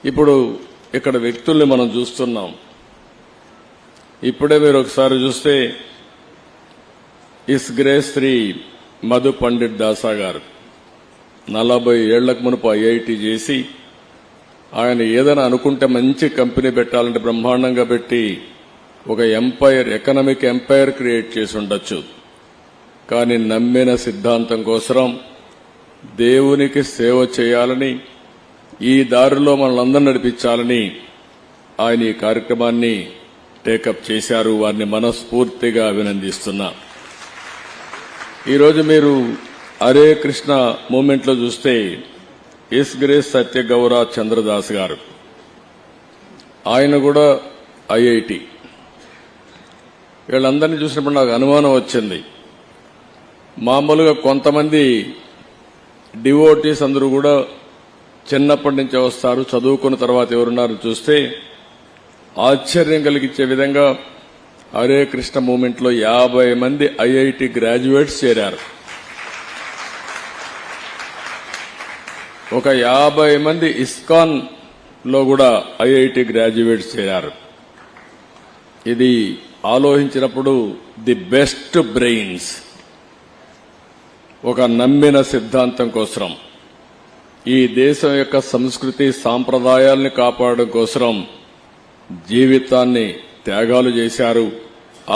ఇప్పుడు ఇక్కడ వ్యక్తుల్ని మనం చూస్తున్నాం. ఇప్పుడే మీరు ఒకసారి చూస్తే ఇస్ గ్రేస్ శ్రీ మధు పండిట్ దాసా గారు 40 ఏళ్లకు మునుపు ఐఐటి చేసి ఆయన ఏదైనా అనుకుంటే మంచి కంపెనీ పెట్టాలంటే బ్రహ్మాండంగా పెట్టి ఒక ఎంపైర్, ఎకనామిక్ ఎంపైర్ క్రియేట్ చేసి ఉండొచ్చు. కానీ నమ్మిన సిద్ధాంతం కోసం దేవునికి సేవ చేయాలని, ఈ దారిలో మనల్ని నడిపించాలని ఆయన ఈ కార్యక్రమాన్ని టేకప్ చేశారు. వారిని మనస్ఫూర్తిగా అభినందిస్తున్నా. ఈరోజు మీరు హరే కృష్ణ మూవ్మెంట్ లో చూస్తే ఎస్ గ్రేస్ సత్యగౌర చంద్రదాస్ గారు, ఆయన కూడా ఐఐటి. వీళ్ళందరినీ చూసినప్పుడు నాకు అనుమానం వచ్చింది. మామూలుగా కొంతమంది డివోటీస్ అందరూ కూడా చిన్నప్పటి నుంచే వస్తారు, చదువుకున్న తర్వాత ఎవరున్నారు చూస్తే ఆశ్చర్యం కలిగించే విధంగా హరే కృష్ణ మూవ్మెంట్ లో 50 మంది ఐఐటి గ్రాడ్యుయేట్స్ చేరారు. ఒక 50 మంది ఇస్కాన్ లో కూడా ఐఐటి గ్రాడ్యుయేట్స్ చేరారు. ఇది ఆలోచించినప్పుడు ది బెస్ట్ బ్రెయిన్స్ ఒక నమ్మిన సిద్ధాంతం కోసం, ఈ దేశం యొక్క సంస్కృతి సాంప్రదాయాల్ని కాపాడడం కోసం జీవితాన్ని త్యాగాలు చేశారు.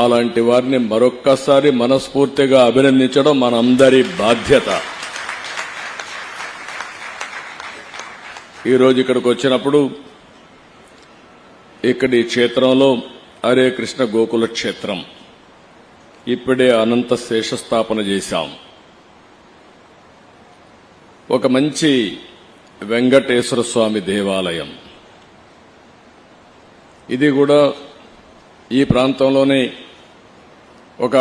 అలాంటి వారిని మరొక్కసారి మనస్ఫూర్తిగా అభినందించడం మనందరి బాధ్యత. ఈరోజు ఇక్కడికి వచ్చినప్పుడు ఇక్కడి క్షేత్రంలో హరే కృష్ణ గోకుల క్షేత్రం ఇప్పుడే అనంత శేషస్థాపన చేశాం. ఒక మంచి వెంకటేశ్వర స్వామి దేవాలయం. ఇది కూడా ఈ ప్రాంతంలోనే ఒక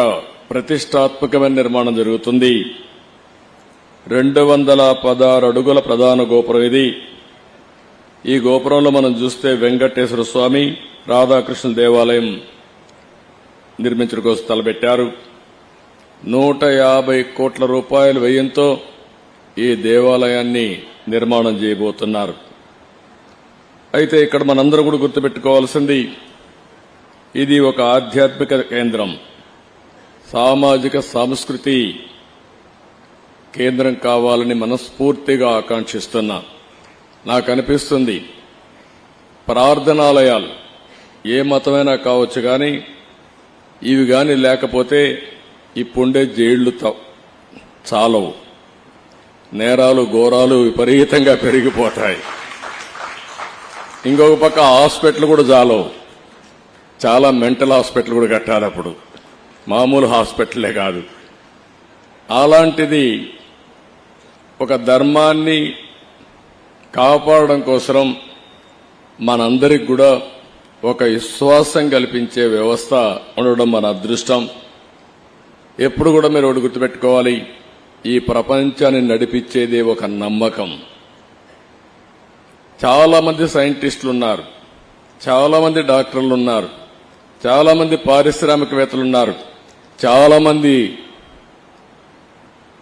ప్రతిష్టాత్మకమైన నిర్మాణం జరుగుతుంది. 216 అడుగుల ప్రధాన గోపురం ఇది. ఈ గోపురంలో మనం చూస్తే వెంకటేశ్వర స్వామి, రాధాకృష్ణ దేవాలయం నిర్మించడం కోసం తలపెట్టారు. 150 కోట్ల రూపాయల వ్యయంతో ఈ దేవాలయాన్ని నిర్మాణం చేయబోతున్నారు. అయితే ఇక్కడ మనందరూ కూడా గుర్తుపెట్టుకోవాల్సింది, ఇది ఒక ఆధ్యాత్మిక కేంద్రం, సామాజిక సాంస్కృతి కేంద్రం కావాలని మనస్ఫూర్తిగా ఆకాంక్షిస్తున్నా. నాకు అనిపిస్తుంది ప్రార్థనాలయాలు ఏ మతమైనా కావచ్చు, కానీ ఇవి కానీ లేకపోతే ఇప్పుండే జైళ్లు చాలవు, నేరాలు ఘోరాలు విపరీతంగా పెరిగిపోతాయి. ఇంకొక పక్క హాస్పిటల్ కూడా చాలవు, చాలా మెంటల్ హాస్పిటల్ కూడా కట్టాలి, అప్పుడు మామూలు హాస్పిటలే కాదు. అలాంటిది ఒక ధర్మాన్ని కాపాడడం కోసం మనందరికి కూడా ఒక విశ్వాసం కల్పించే వ్యవస్థ ఉండడం మన అదృష్టం. ఎప్పుడు కూడా మీరు ఒకటి గుర్తుపెట్టుకోవాలి, ఈ ప్రపంచాన్ని నడిపించేది ఒక నమ్మకం. చాలా మంది సైంటిస్టులు ఉన్నారు, చాలా మంది డాక్టర్లు ఉన్నారు, చాలా మంది పారిశ్రామికవేత్తలు ఉన్నారు, చాలా మంది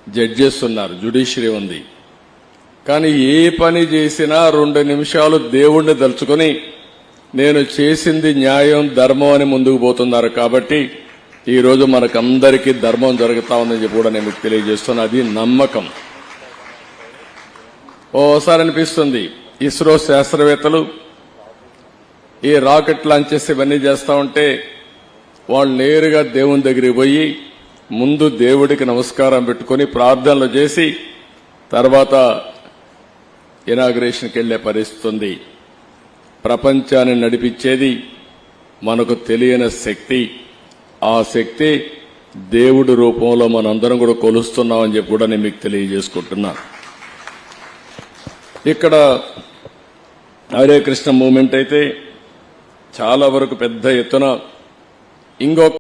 జడ్జెస్ ఉన్నారు, జ్యుడిషియరీ ఉంది. కానీ ఏ పని చేసినా 2 నిమిషాలు దేవుణ్ణి తలుచుకొని నేను చేసింది న్యాయం, ధర్మం అని ముందుకు పోతున్నారు. కాబట్టి ఈ రోజు మనకందరికీ ధర్మం జరుగుతా ఉందని చెప్పి కూడా నేను మీకు తెలియజేస్తున్నా. అది నమ్మకం. ఓసారి అనిపిస్తుంది, ఇస్రో శాస్త్రవేత్తలు ఈ రాకెట్ లాంచ్ చేసి ఇవన్నీ చేస్తా ఉంటే వాళ్ళు నేరుగా దేవుని దగ్గరికి పోయి ముందు దేవుడికి నమస్కారం పెట్టుకుని ప్రార్థనలు చేసి తర్వాత ఇనాగ్రేషన్కి వెళ్లే పరిస్థితి ఉంది. ప్రపంచాన్ని నడిపించేది మనకు తెలియని శక్తి. ఆ శక్తి దేవుడి రూపంలో మనందరం కూడా కొలుస్తున్నామని చెప్పి కూడా నేను మీకు తెలియజేసుకుంటున్నా. ఇక్కడ హరే కృష్ణ మూవ్మెంట్ అయితే చాలా వరకు పెద్ద ఎత్తున ఇంకొక